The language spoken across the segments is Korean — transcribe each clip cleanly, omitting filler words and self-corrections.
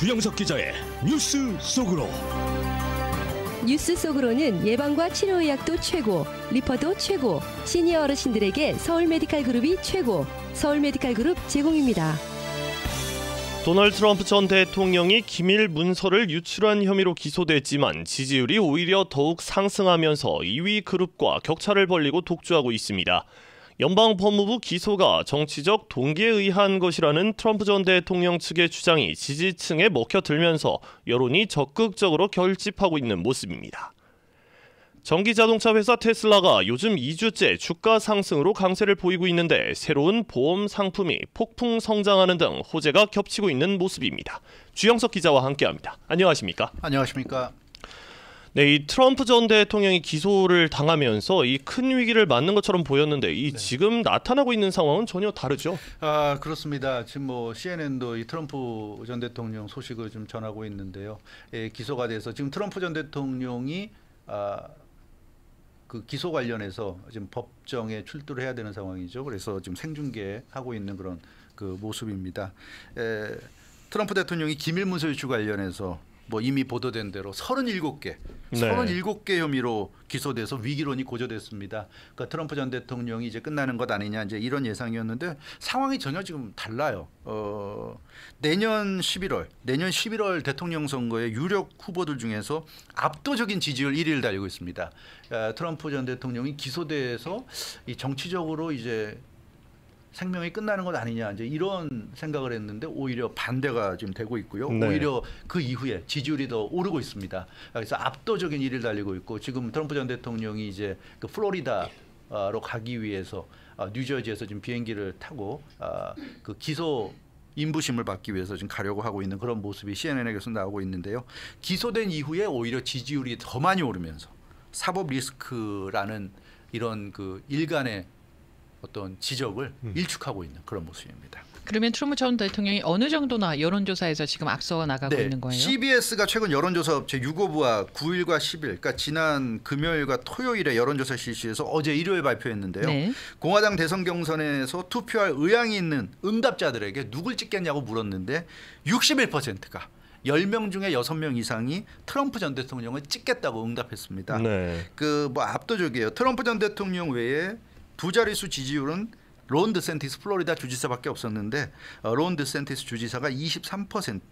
주영석 기자의 뉴스 속으로. 뉴스 속으로는 예방과 치료의학도 최고, 리퍼도 최고, 시니어 어르신들에게 서울 메디칼 그룹이 최고, 서울 메디칼 그룹 제공입니다. 도널드 트럼프 전 대통령이 기밀 문서를 유출한 혐의로 기소됐지만 지지율이 오히려 더욱 상승하면서 2위 그룹과 격차를 벌리고 독주하고 있습니다. 연방법무부 기소가 정치적 동기에 의한 것이라는 트럼프 전 대통령 측의 주장이 지지층에 먹혀들면서 여론이 적극적으로 결집하고 있는 모습입니다. 전기자동차 회사 테슬라가 요즘 2주째 주가 상승으로 강세를 보이고 있는데 새로운 보험 상품이 폭풍 성장하는 등 호재가 겹치고 있는 모습입니다. 주영석 기자와 함께합니다. 안녕하십니까? 안녕하십니까? 네, 이 트럼프 전 대통령이 기소를 당하면서 이 큰 위기를 맞는 것처럼 보였는데 지금 나타나고 있는 상황은 전혀 다르죠? 그렇습니다. 지금 뭐 CNN도 이 트럼프 전 대통령 소식을 좀 전하고 있는데요. 기소가 돼서 지금 트럼프 전 대통령이 그 기소 관련해서 지금 법정에 출두를 해야 되는 상황이죠. 그래서 지금 생중계하고 있는 그런 그 모습입니다. 트럼프 대통령이 기밀문서 유출 관련해서 뭐 이미 보도된 대로 37개 혐의로 기소돼서 위기론이 고조됐습니다. 그러니까 트럼프 전 대통령이 이제 끝나는 것 아니냐 이제 이런 예상이었는데 상황이 전혀 지금 달라요. 내년 11월 대통령 선거의 유력 후보들 중에서 압도적인 지지율 1위를 달리고 있습니다. 트럼프 전 대통령이 기소돼서 이 정치적으로 이제 생명이 끝나는 것 아니냐 이제 이런 생각을 했는데 오히려 반대가 지금 되고 있고요. 네. 오히려 그 이후에 지지율이 더 오르고 있습니다. 그래서 압도적인 1위를 달리고 있고 지금 트럼프 전 대통령이 이제 그 플로리다로 가기 위해서 뉴저지에서 지금 비행기를 타고 그 기소 인부심을 받기 위해서 지금 가려고 하고 있는 그런 모습이 CNN에서 나오고 있는데요. 기소된 이후에 오히려 지지율이 더 많이 오르면서 사법 리스크라는 이런 그 일간의 어떤 지적을 일축하고 있는 그런 모습입니다. 그러면 트럼프 전 대통령이 어느 정도나 여론조사에서 지금 앞서 나가고 있는 거예요? CBS가 최근 여론조사 업체 유고부와 9일과 10일, 그러니까 지난 금요일과 토요일에 여론조사 실시해서 어제 일요일 발표했는데요. 네. 공화당 대선 경선에서 투표할 의향이 있는 응답자들에게 누굴 찍겠냐고 물었는데 61%가 10명 중에 6명 이상이 트럼프 전 대통령을 찍겠다고 응답했습니다. 네. 그 뭐 압도적이에요. 트럼프 전 대통령 외에 두 자릿수 지지율은 론 드샌티스 플로리다 주지사밖에 없었는데 론 드샌티스 주지사가 23%.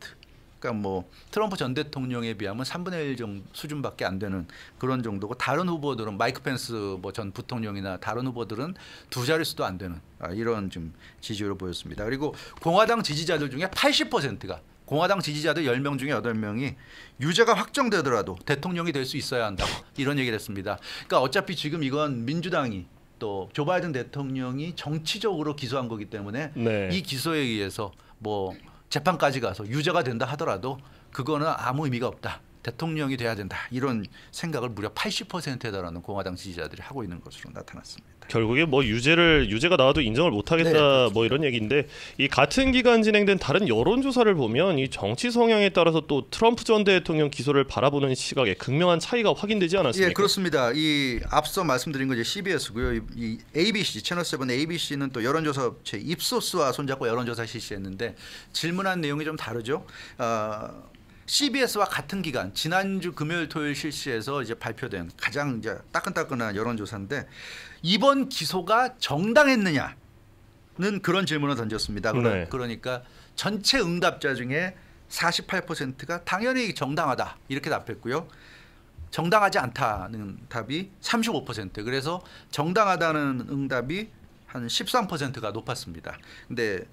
그러니까 뭐 트럼프 전 대통령에 비하면 3분의 1 정도 수준밖에 안 되는 그런 정도고 다른 후보들은 마이크 펜스 뭐 전 부통령이나 다른 후보들은 두 자릿수도 안 되는 이런 좀 지지율을 보였습니다. 그리고 공화당 지지자들 중에 80%가 공화당 지지자들 10명 중에 8명이 유죄가 확정되더라도 대통령이 될 수 있어야 한다. 이런 얘기를 했습니다. 그러니까 어차피 지금 이건 민주당이 또 조 바이든 대통령이 정치적으로 기소한 거기 때문에 이 기소에 의해서 뭐 재판까지 가서 유죄가 된다 하더라도 그거는 아무 의미가 없다. 대통령이 돼야 된다. 이런 생각을 무려 80%에 달하는 공화당 지지자들이 하고 있는 것으로 나타났습니다. 결국에 뭐 유죄가 나와도 인정을 못하겠다 뭐 이런 얘기인데 이 같은 기간 진행된 다른 여론조사를 보면 이 정치 성향에 따라서 또 트럼프 전 대통령 기소를 바라보는 시각에 극명한 차이가 확인되지 않았습니까? 예, 그렇습니다. 이 앞서 말씀드린 거 이제 CBS고요. 이 ABC 채널 7 ABC는 또 여론조사 업체 입소스와 손잡고 여론조사 실시했는데 질문한 내용이 좀 다르죠. CBS와 같은 기간 지난주 금요일 토요일 실시해서 이제 발표된 가장 이제 따끈따끈한 여론조사인데 이번 기소가 정당했느냐는 그런 질문을 던졌습니다. 그러니까 전체 응답자 중에 48%가 당연히 정당하다 이렇게 답했고요. 정당하지 않다는 답이 35%. 그래서 정당하다는 응답이 한 13%가 높았습니다. 근데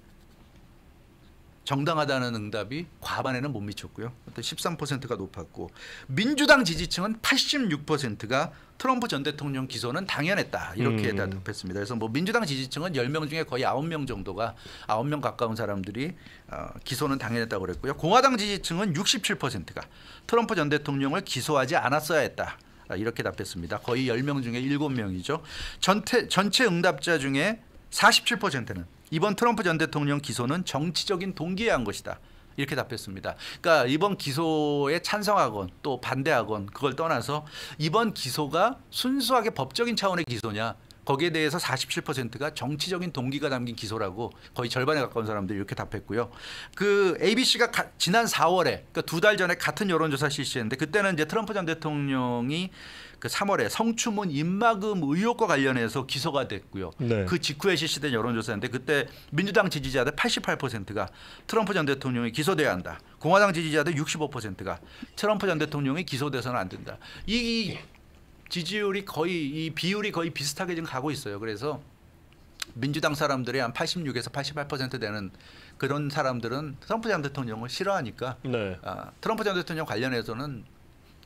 정당하다는 응답이 과반에는 못 미쳤고요. 13%가 높았고 민주당 지지층은 86%가 트럼프 전 대통령 기소는 당연했다 이렇게 답했습니다. 그래서 뭐 민주당 지지층은 10명 중에 거의 9명 정도가 9명 가까운 사람들이 기소는 당연했다고 그랬고요. 공화당 지지층은 67%가 트럼프 전 대통령을 기소하지 않았어야 했다 이렇게 답했습니다. 거의 10명 중에 7명이죠. 전체 응답자 중에 47%는 이번 트럼프 전 대통령 기소는 정치적인 동기에 한 것이다. 이렇게 답했습니다. 그러니까 이번 기소에 찬성하건 또 반대하건 그걸 떠나서 이번 기소가 순수하게 법적인 차원의 기소냐 거기에 대해서 47%가 정치적인 동기가 담긴 기소라고 거의 절반에 가까운 사람들이 이렇게 답했고요. 그 ABC가 지난 4월에 그러니까 2달 전에 같은 여론조사 실시했는데 그때는 이제 트럼프 전 대통령이 그 3월에 성추문 입막음 의혹과 관련해서 기소가 됐고요. 네. 그 직후에 실시된 여론조사인데 그때 민주당 지지자들 88%가 트럼프 전 대통령이 기소돼야 한다. 공화당 지지자들 65%가 트럼프 전 대통령이 기소돼서는 안 된다. 이 지지율이 거의 이 비율이 거의 비슷하게 지금 가고 있어요. 그래서 민주당 사람들이 한 86에서 88% 되는 그런 사람들은 트럼프 전 대통령을 싫어하니까 네. 트럼프 전 대통령 관련해서는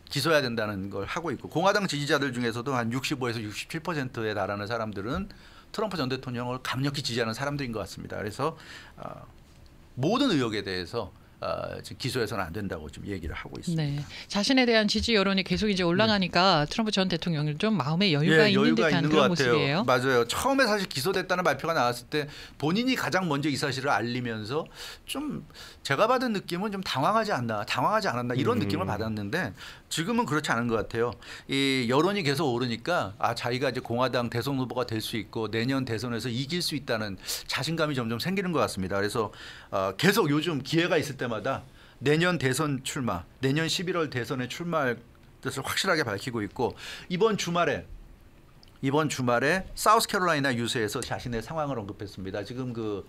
기소해야 된다는 걸 하고 있고 공화당 지지자들 중에서도 한 65에서 67%에 달하는 사람들은 트럼프 전 대통령을 강력히 지지하는 사람들인 것 같습니다. 그래서 모든 의혹에 대해서 지금 기소해서는 안 된다고 좀 얘기를 하고 있습니다. 네. 자신에 대한 지지 여론이 계속 이제 올라가니까 트럼프 전 대통령은 좀 마음의 여유가 있는 듯한 그런 모습이에요. 맞아요. 처음에 사실 기소됐다는 발표가 나왔을 때 본인이 가장 먼저 이 사실을 알리면서 좀 제가 받은 느낌은 좀 당황하지 않았나 이런 느낌을 받았는데 지금은 그렇지 않은 것 같아요. 이 여론이 계속 오르니까 자기가 이제 공화당 대선 후보가 될 수 있고 내년 대선에서 이길 수 있다는 자신감이 점점 생기는 것 같습니다. 그래서 계속 요즘 기회가 있을 때마다 내년 대선 출마, 내년 11월 대선에 출마할 뜻을 확실하게 밝히고 있고 이번 주말에 사우스캐롤라이나 유세에서 자신의 상황을 언급했습니다. 지금 그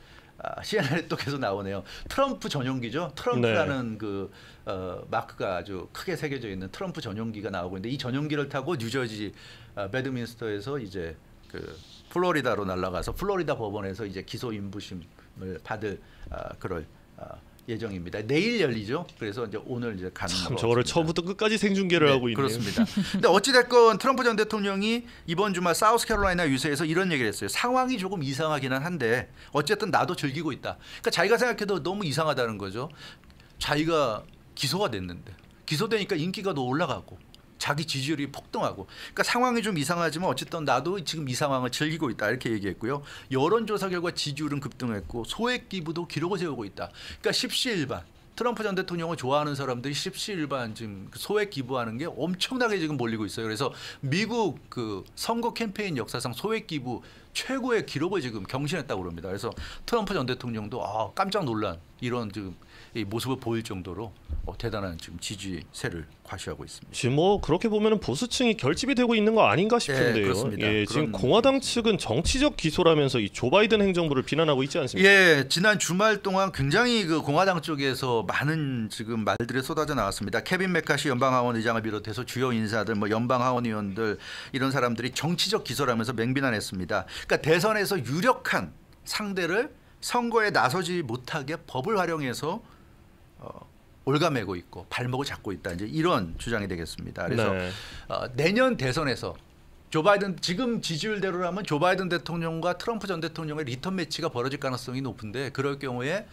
CNN에 또 계속 나오네요. 트럼프 전용기죠. 트럼프라는 그 마크가 아주 크게 새겨져 있는 트럼프 전용기가 나오고 있는데 이 전용기를 타고 뉴저지 배드민스터에서 이제 그 플로리다로 날아가서 플로리다 법원에서 이제 기소 인부심을 받을 그럴 예정입니다. 내일 열리죠. 그래서 이제 오늘 이제 가는 거. 저거를 처음부터 끝까지 생중계를 하고 있네요. 그렇습니다. 근데 어찌 됐건 트럼프 전 대통령이 이번 주말 사우스캐롤라이나 유세에서 이런 얘기를 했어요. 상황이 조금 이상하기는 한데 어쨌든 나도 즐기고 있다. 그러니까 자기가 생각해도 너무 이상하다는 거죠. 자기가 기소가 됐는데 기소되니까 인기가 더 올라가고 자기 지지율이 폭등하고 그러니까 상황이 좀 이상하지만 어쨌든 나도 지금 이 상황을 즐기고 있다 이렇게 얘기했고요. 여론조사 결과 지지율은 급등했고 소액 기부도 기록을 세우고 있다. 그러니까 십시일반 트럼프 전 대통령을 좋아하는 사람들이 십시일반 지금 소액 기부하는 게 엄청나게 지금 몰리고 있어요. 그래서 미국 그 선거 캠페인 역사상 소액 기부 최고의 기록을 지금 경신했다고 그럽니다. 그래서 트럼프 전 대통령도 깜짝 놀란 이런 지금 이 모습을 보일 정도로 대단한 지금 지지세를 과시하고 있습니다. 지금 뭐 그렇게 보면은 보수층이 결집이 되고 있는 거 아닌가 싶은데요. 네, 그렇습니다. 예, 지금 공화당 측은 정치적 기소라면서 이 조 바이든 행정부를 비난하고 있지 않습니까? 예, 지난 주말 동안 굉장히 그 공화당 쪽에서 많은 지금 말들이 쏟아져 나왔습니다. 케빈 메카시 연방하원 의장을 비롯해서 주요 인사들, 뭐 연방하원 의원들 이런 사람들이 정치적 기소라면서 맹비난했습니다. 그러니까 대선에서 유력한 상대를 선거에 나서지 못하게 법을 활용해서 올가매고 있고 발목을 잡고 있다. 이제 이런 주장이 되겠습니다. 그래서 네. 내년 대선에서 조 바이든 지금 지지율대로라면 조 바이든 대통령과 트럼프 전 대통령의 리턴 매치가 벌어질 가능성이 높은데 그럴 경우에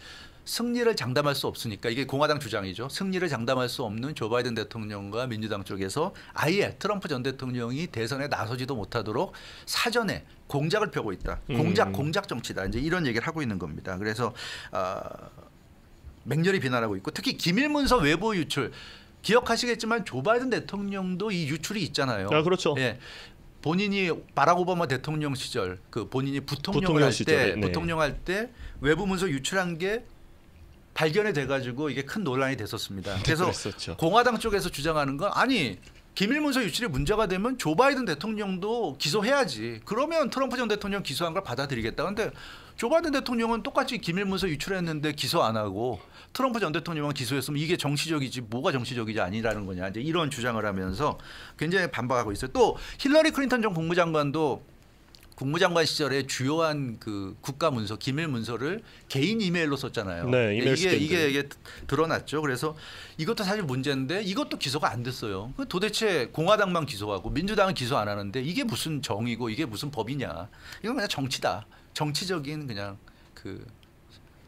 승리를 장담할 수 없으니까 이게 공화당 주장이죠. 승리를 장담할 수 없는 조 바이든 대통령과 민주당 쪽에서 아예 트럼프 전 대통령이 대선에 나서지도 못하도록 사전에 공작을 펴고 있다. 공작 정치다. 이제 이런 얘기를 하고 있는 겁니다. 그래서 맹렬히 비난하고 있고 특히 기밀문서 외부 유출 기억하시겠지만 조 바이든 대통령도 이 유출이 있잖아요. 그렇죠. 예. 본인이 바락 오바마 대통령 시절 그 본인이 부통령을 할 때 네. 부통령할 때 외부 문서 유출한 게 발견이 돼가지고 이게 큰 논란이 됐었습니다. 그래서 그랬었죠. 공화당 쪽에서 주장하는 건 아니 기밀문서 유출이 문제가 되면 조 바이든 대통령도 기소해야지. 그러면 트럼프 전 대통령 기소한 걸 받아들이겠다. 근데 조 바이든 대통령은 똑같이 기밀문서 유출했는데 기소 안 하고 트럼프 전 대통령만 기소했으면 이게 정치적이지 뭐가 정치적이지 아니라는 거냐. 이제 이런 주장을 하면서 굉장히 반박하고 있어요. 또 힐러리 클린턴 전 국무장관도 국무장관 시절에 주요한 그 국가 문서, 기밀 문서를 개인 이메일로 썼잖아요. 네, 이메일 이게 드러났죠. 그래서 이것도 사실 문제인데 이것도 기소가 안 됐어요. 도대체 공화당만 기소하고 민주당은 기소 안 하는데 이게 무슨 정의고 이게 무슨 법이냐? 이건 그냥 정치다. 정치적인 그냥 그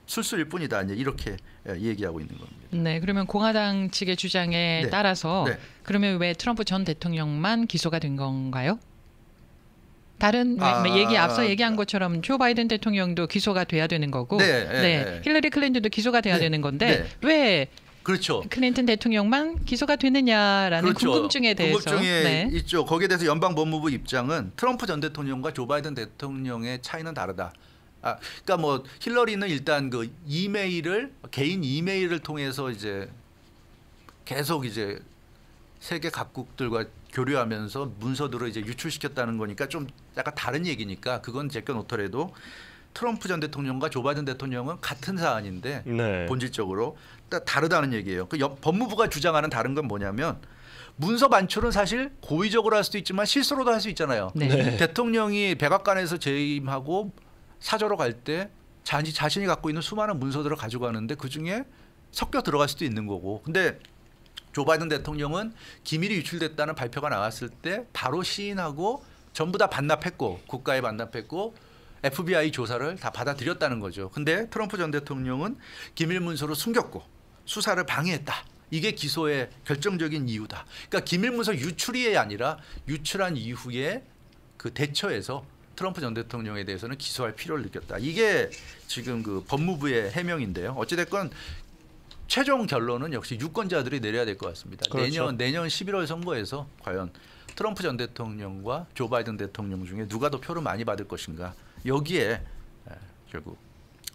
술수일 뿐이다. 이제 이렇게 얘기하고 있는 겁니다. 네, 그러면 공화당 측의 주장에 따라서 그러면 왜 트럼프 전 대통령만 기소가 된 건가요? 다른 앞서 얘기한 것처럼 조 바이든 대통령도 기소가 돼야 되는 거고, 힐러리 클린턴도 기소가 돼야 되는 건데 왜 그렇죠. 클린턴 대통령만 기소가 되느냐라는 그렇죠. 궁금증에 대해서 궁금증에 있죠. 거기에 대해서 연방법무부 입장은 트럼프 전 대통령과 조 바이든 대통령의 차이는 다르다. 그러니까 뭐 힐러리는 일단 그 이메일을 개인 이메일을 통해서 이제 계속 이제 세계 각국들과 교류하면서 문서들을 이제 유출시켰다는 거니까 좀 약간 다른 얘기니까 그건 제껴놓더라도 트럼프 전 대통령과 조 바이든 대통령은 같은 사안인데 네. 본질적으로 다르다는 얘기예요. 그 법무부가 주장하는 다른 건 뭐냐면 문서 반출은 사실 고의적으로 할 수도 있지만 실수로도 할 수 있잖아요. 네. 대통령이 백악관에서 재임하고 사저로 갈 때 자신이 갖고 있는 수많은 문서들을 가져가는데 그중에 섞여 들어갈 수도 있는 거고. 근데 조 바이든 대통령은 기밀이 유출됐다는 발표가 나왔을 때 바로 시인하고 전부 다 반납했고 국가에 반납했고 FBI 조사를 다 받아들였다는 거죠. 근데 트럼프 전 대통령은 기밀 문서로 숨겼고 수사를 방해했다. 이게 기소의 결정적인 이유다. 그러니까 기밀 문서 유출이 아니라 유출한 이후에 그 대처에서 트럼프 전 대통령에 대해서는 기소할 필요를 느꼈다. 이게 지금 그 법무부의 해명인데요. 어찌됐건 최종 결론은 역시 유권자들이 내려야 될 것 같습니다. 그렇죠. 내년 11월 선거에서 과연 트럼프 전 대통령과 조 바이든 대통령 중에 누가 더 표를 많이 받을 것인가. 여기에 결국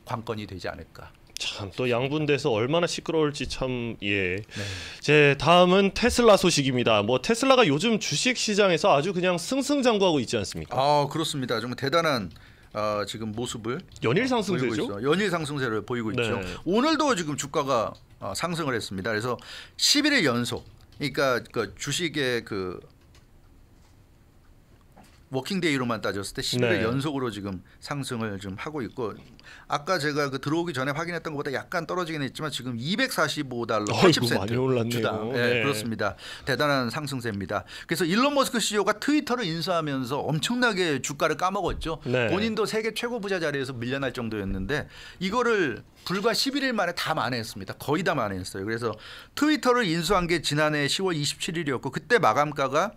관건이 되지 않을까. 참 또 양분돼서 얼마나 시끄러울지 참 예. 네. 제 다음은 테슬라 소식입니다. 뭐 테슬라가 요즘 주식 시장에서 아주 그냥 승승장구하고 있지 않습니까? 그렇습니다. 정말 대단한 지금 모습을 연일 상승세죠? 연일 상승세를 보이고 있죠. 오늘도 지금 주가가 상승을 했습니다. 그래서 11일 연속. 그러니까 그 주식의 그 워킹데이로만 따졌을 때 11일 연속으로 지금 상승을 좀 하고 있고 아까 제가 그 들어오기 전에 확인했던 것보다 약간 떨어지긴 했지만 지금 $245 80센트 주당. 네, 그렇습니다. 대단한 상승세입니다. 그래서 일론 머스크 CEO가 트위터를 인수하면서 엄청나게 주가를 까먹었죠. 본인도 세계 최고 부자 자리에서 밀려날 정도였는데 이거를 불과 11일 만에 다 만회했습니다. 거의 다 만회했어요. 그래서 트위터를 인수한 게 지난해 10월 27일이었고 그때 마감가가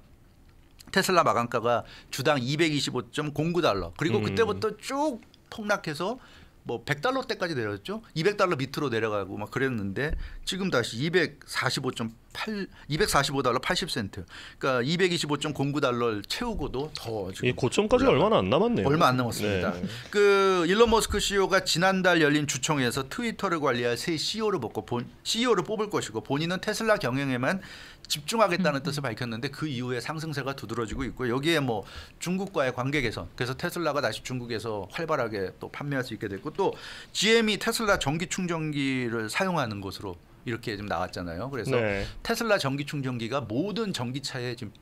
테슬라 마감가가 주당 $225.09 그리고 그때부터 쭉 폭락해서 뭐 $100대까지 내렸죠. $200 밑으로 내려가고 막 그랬는데 지금 다시 $245 80센트. 그러니까 $225.09를 채우고도 더 지금 이 고점까지 얼마나 안 남았네요. 얼마 안 남았습니다. 네. 그 일론 머스크 CEO가 지난달 열린 주총에서 트위터를 관리할 새 CEO를 뽑을 것이고 본인은 테슬라 경영에만 집중하겠다는 뜻을 밝혔는데 그 이후에 상승세가 두드러지고 있고 여기에 뭐 중국과의 관계 개선 그래서 테슬라가 다시 중국에서 활발하게 또 판매할 수 있게 됐고 또 GM이 테슬라 전기 충전기를 사용하는 것으로 이렇게 좀 나왔잖아요. 그래서 테슬라 전기 충전기가 모든 전기차에 지금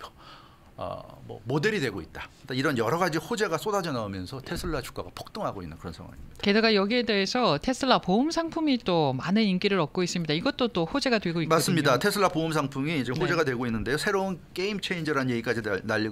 뭐 모델이 되고 있다. 이런 여러 가지 호재가 쏟아져 나오면서 테슬라 주가가 폭등하고 있는 그런 상황입니다. 게다가 여기에 대해서 테슬라 보험 상품이 또 많은 인기를 얻고 있습니다. 이것도 또 호재가 되고 있거든요. 맞습니다. 테슬라 보험 상품이 이제 호재가 되고 있는데요. 새로운 게임 체인저라는 얘기까지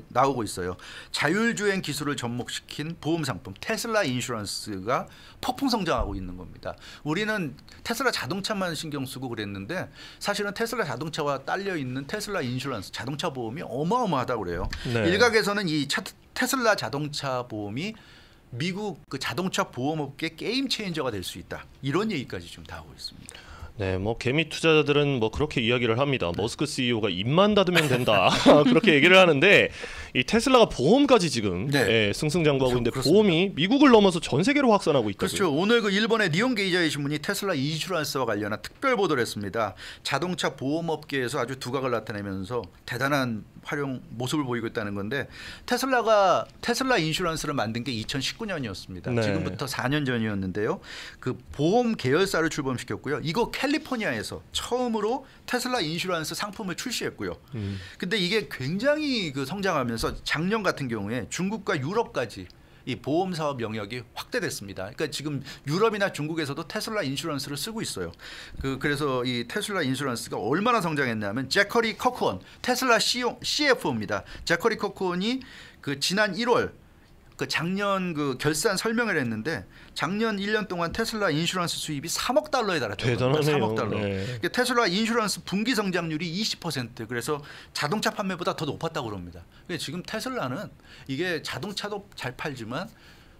나오고 있어요. 자율주행 기술을 접목시킨 보험 상품 테슬라 인슈런스가 폭풍 성장하고 있는 겁니다. 우리는 테슬라 자동차만 신경 쓰고 그랬는데 사실은 테슬라 자동차와 딸려 있는 테슬라 인슈런스 자동차 보험이 어마어마하다고 그래요. 일각에서는 이 테슬라 자동차 보험이 미국 그 자동차 보험업계 게임 체인저가 될 수 있다. 이런 얘기까지 좀 나오고 있습니다. 네, 뭐 개미 투자자들은 뭐 그렇게 이야기를 합니다. 머스크 CEO가 입만 닫으면 된다 그렇게 얘기를 하는데 이 테슬라가 보험까지 지금 승승장구하고 있는데 그렇습니다. 보험이 미국을 넘어서 전 세계로 확산하고 있다고요. 그렇죠. 오늘 그 일본의 니혼 게이자이 신문이 테슬라 인슈런스와 관련한 특별 보도를 했습니다. 자동차 보험업계에서 아주 두각을 나타내면서 대단한 활용 모습을 보이고 있다는 건데 테슬라가 테슬라 인슈런스를 만든 게 2019년이었습니다. 지금부터 4년 전이었는데요. 그 보험 계열사를 출범시켰고요. 이거 캘리포니아에서 처음으로 테슬라 인슈런스 상품을 출시했고요. 근데 이게 굉장히 그 성장하면서 작년 같은 경우에 중국과 유럽까지 이 보험 사업 영역이 확대됐습니다. 그러니까 지금 유럽이나 중국에서도 테슬라 인슈런스를 쓰고 있어요. 그래서 이 테슬라 인슈런스가 얼마나 성장했냐면 제커리 커크원 테슬라 CFO입니다. 제커리 커크원이 그 지난 1월 그 작년 그 결산 설명을 했는데 작년 1년 동안 테슬라 인슈런스 수입이 $3억 달러에 달했다고 합니다. $3억 달러. 그러니까 테슬라 인슈런스 분기 성장률이 20%. 그래서 자동차 판매보다 더 높았다고 그럽니다. 그러니까 지금 테슬라는 이게 자동차도 잘 팔지만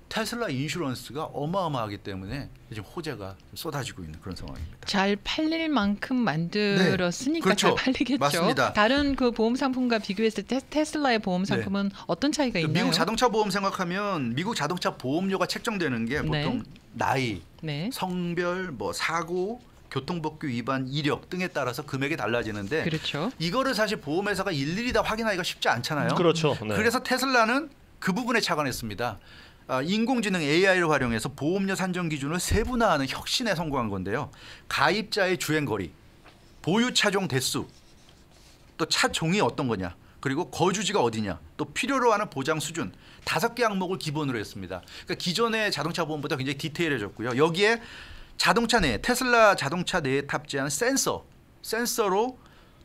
테슬라 인슈런스가 어마어마하기 때문에 지금 호재가 쏟아지고 있는 그런 상황입니다. 잘 팔릴 만큼 만들었으니까 네. 그렇죠. 잘 팔리겠죠. 맞습니다. 다른 그 보험 상품과 비교했을 때 테슬라의 보험 상품은 네. 어떤 차이가 있나요? 미국 자동차 보험 생각하면 미국 자동차 보험료가 책정되는 게 보통 네. 나이, 네. 성별, 뭐 사고, 교통법규 위반, 이력 등에 따라서 금액이 달라지는데 그렇죠. 이거를 사실 보험회사가 일일이 다 확인하기가 쉽지 않잖아요. 그렇죠. 네. 그래서 테슬라는 그 부분에 착안했습니다. 인공지능 AI를 활용해서 보험료 산정 기준을 세분화하는 혁신에 성공한 건데요. 가입자의 주행거리, 보유 차종 대수, 또 차 종이 어떤 거냐, 그리고 거주지가 어디냐, 또 필요로 하는 보장 수준 5개 항목을 기본으로 했습니다. 그러니까 기존의 자동차 보험보다 굉장히 디테일해졌고요. 여기에 자동차 내에 테슬라 자동차 내에 탑재한 센서로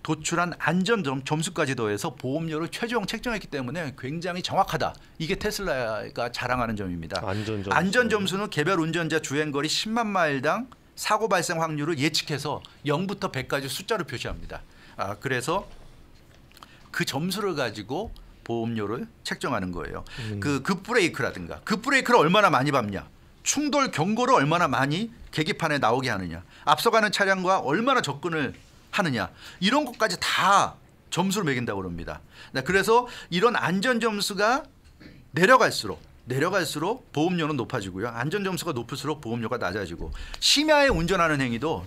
도출한 안전 점수까지 더해서 보험료를 최종 책정했기 때문에 굉장히 정확하다. 이게 테슬라가 자랑하는 점입니다. 안전 점수는 개별 운전자 주행거리 10만 마일당 사고 발생 확률을 예측해서 0부터 100까지 숫자로 표시합니다. 그래서 그 점수를 가지고 보험료를 책정하는 거예요. 그 급브레이크라든가 급브레이크를 얼마나 많이 밟냐, 충돌 경고를 얼마나 많이 계기판에 나오게 하느냐, 앞서가는 차량과 얼마나 접근을 하느냐, 이런 것까지 다 점수를 매긴다고 합니다. 그래서 이런 안전 점수가 내려갈수록 보험료는 높아지고요. 안전 점수가 높을수록 보험료가 낮아지고 심야에 운전하는 행위도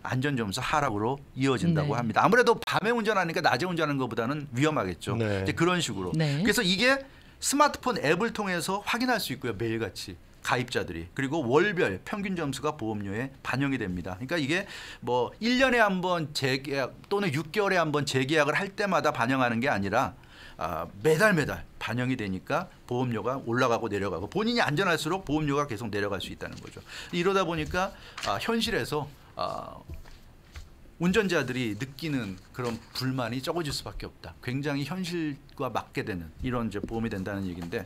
안전 점수 하락으로 이어진다고 네. 합니다. 아무래도 밤에 운전하니까 낮에 운전하는 것보다는 위험하겠죠. 네. 이제 그런 식으로. 네. 그래서 이게 스마트폰 앱을 통해서 확인할 수 있고요. 매일같이. 가입자들이. 그리고 월별 평균 점수가 보험료에 반영이 됩니다. 그러니까 이게 뭐 1년에 한 번 재계약 또는 6개월에 한 번 재계약을 할 때마다 반영하는 게 아니라 매달 반영이 되니까 보험료가 올라가고 내려가고 본인이 안전할수록 보험료가 계속 내려갈 수 있다는 거죠. 이러다 보니까 현실에서 운전자들이 느끼는 그런 불만이 적어질 수밖에 없다. 굉장히 현실과 맞게 되는 이런 이제 보험이 된다는 얘기인데,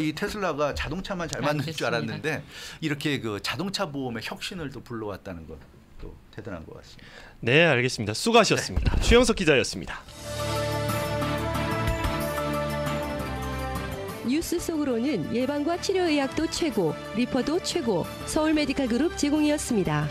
이 테슬라가 자동차만 잘 만들 줄 알았는데 이렇게 그 자동차 보험의 혁신을 또 불러왔다는 건 또 대단한 것 같습니다. 네, 알겠습니다. 수고하셨습니다. 네. 최영석 기자였습니다. 뉴스 속으로는 예방과 치료의학도 최고, 리퍼도 최고, 서울 메디칼 그룹 제공이었습니다.